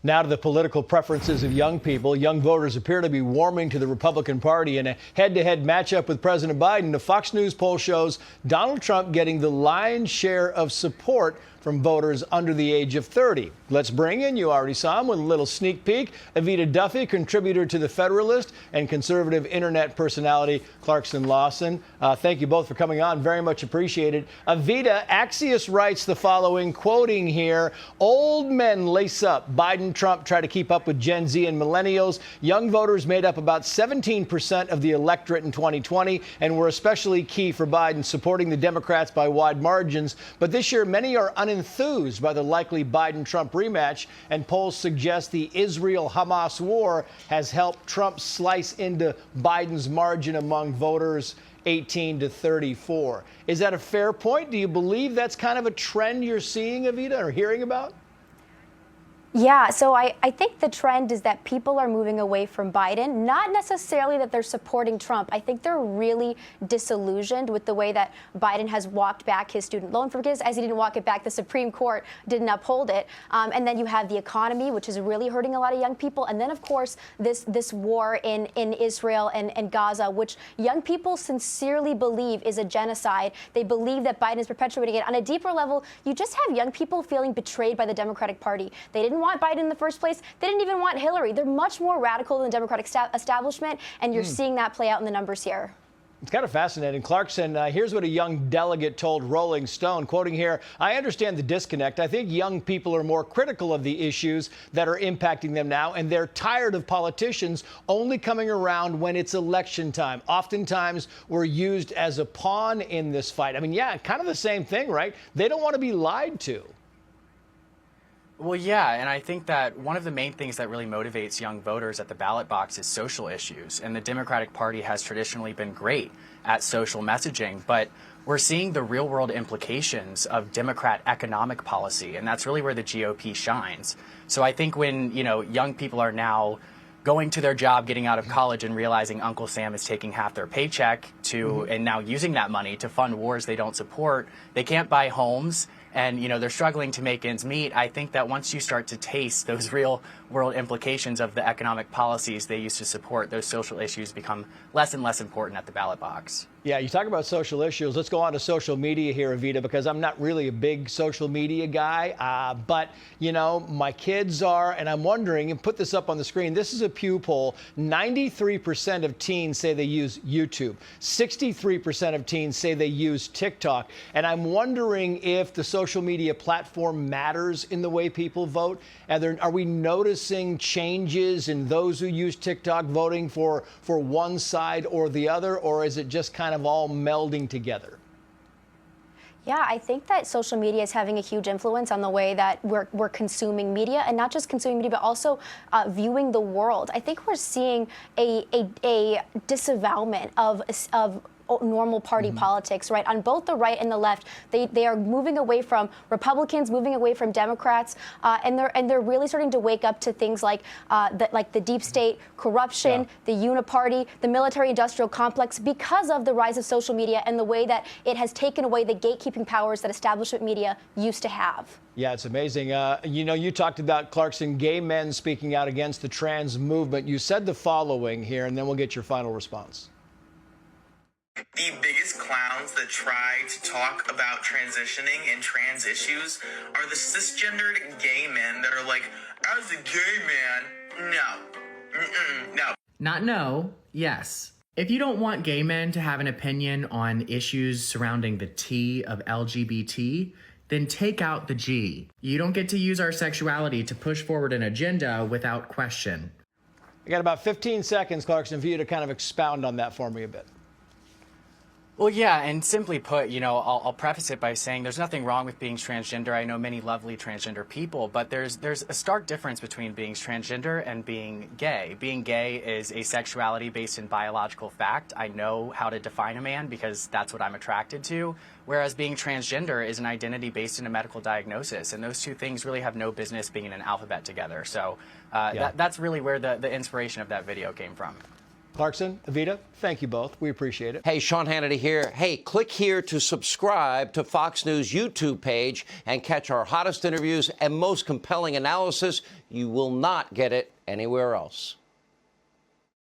Now to the political preferences of young people. Young voters appear to be warming to the Republican Party in a head-to-head matchup with President Biden. The Fox News poll shows Donald Trump getting the lion's share of support from voters under the age of 30. Let's bring in, you already saw him with a little sneak peek, Evita Duffy, contributor to the Federalist, and conservative internet personality Clarkson Lawson. Thank you both for coming on. Very much appreciated. Evita, Axios writes the following, quoting here, "Old men lace up. Biden, Trump try to keep up with Gen Z and millennials. Young voters made up about 17% of the electorate in 2020 and were especially key for Biden, supporting the Democrats by wide margins. But this year, many are unenthused by the likely Biden-Trump rematch, and polls suggest the Israel-Hamas war has helped Trump slice into Biden's margin among voters 18 to 34. Is that a fair point? Do you believe that's kind of a trend you're seeing, Evita, or hearing about? Yeah, so I think the trend is that people are moving away from Biden, not necessarily that they're supporting Trump. I think they're really disillusioned with the way that Biden has walked back his student loan forgiveness. As he didn't walk it back, the Supreme Court didn't uphold it. And then you have the economy, which is really hurting a lot of young people. And then, of course, this war in Israel and Gaza, which young people sincerely believe is a genocide. They believe that Biden is perpetuating it. On a deeper level, you just have young people feeling betrayed by the Democratic Party. They didn't want Biden in the first place. They didn't even want Hillary. They're much more radical than the Democratic establishment, and you're seeing that play out in the numbers here. It's kind of fascinating. Clarkson, here's what a young delegate told Rolling Stone, quoting here, "I understand the disconnect. I think young people are more critical of the issues that are impacting them now, and they're tired of politicians only coming around when it's election time. Oftentimes, we're used as a pawn in this fight." I mean, yeah, kind of the same thing, right? They don't want to be lied to. Well, yeah, and I think that one of the main things that really motivates young voters at the ballot box is social issues. And the Democratic Party has traditionally been great at social messaging, but we're seeing the real-world implications of Democrat economic policy, and that's really where the GOP shines. So I think when, young people are now going to their job, getting out of college, and realizing Uncle Sam is taking half their paycheck and now using that money to fund wars they don't support, they can't buy homes, and they're struggling to make ends meet. I think that once you start to taste those real world implications of the economic policies they used to support, those social issues become less and less important at the ballot box. Yeah, you talk about social issues. Let's go on to social media here, Evita, because I'm not really a big social media guy. But, my kids are, and I'm wondering, and put this up on the screen, this is a Pew poll. 93% of teens say they use YouTube. 63% of teens say they use TikTok. And I'm wondering if the social media platform matters in the way people vote. Are we noticing changes in those who use TikTok voting for one side or the other, or is it just kind of all melding together? Yeah, I think that social media is having a huge influence on the way that we're consuming media, and not just consuming media, but also viewing the world. I think we're seeing a disavowalment of normal party politics, right? On both the right and the left, they are moving away from Republicans, moving away from Democrats, and they're really starting to wake up to things like the deep state, corruption, the uniparty, the military-industrial complex, because of the rise of social media and the way that it has taken away the gatekeeping powers that establishment media used to have. Yeah, it's amazing. You talked about, Clarkson, gay men speaking out against the trans movement. You said the following here, and then we'll get your final response. The biggest clowns that try to talk about transitioning and trans issues are the cisgendered gay men that are like, as a gay man, no. No. Not no, yes. If you don't want gay men to have an opinion on issues surrounding the T of LGBT, then take out the G. You don't get to use our sexuality to push forward an agenda without question. I got about 15 seconds, Clarkson, for you to kind of expound on that for me a bit. Well, yeah, and simply put, I'll preface it by saying there's nothing wrong with being transgender. I know many lovely transgender people, but there's a stark difference between being transgender and being gay. Being gay is a sexuality based in biological fact. I know how to define a man because that's what I'm attracted to, whereas being transgender is an identity based in a medical diagnosis, and those two things really have no business being in an alphabet together. So that's really where the inspiration of that video came from. Clarkson, Evita, thank you both. We appreciate it. Hey, Sean Hannity here. Hey, click here to subscribe to Fox News YouTube page and catch our hottest interviews and most compelling analysis. You will not get it anywhere else.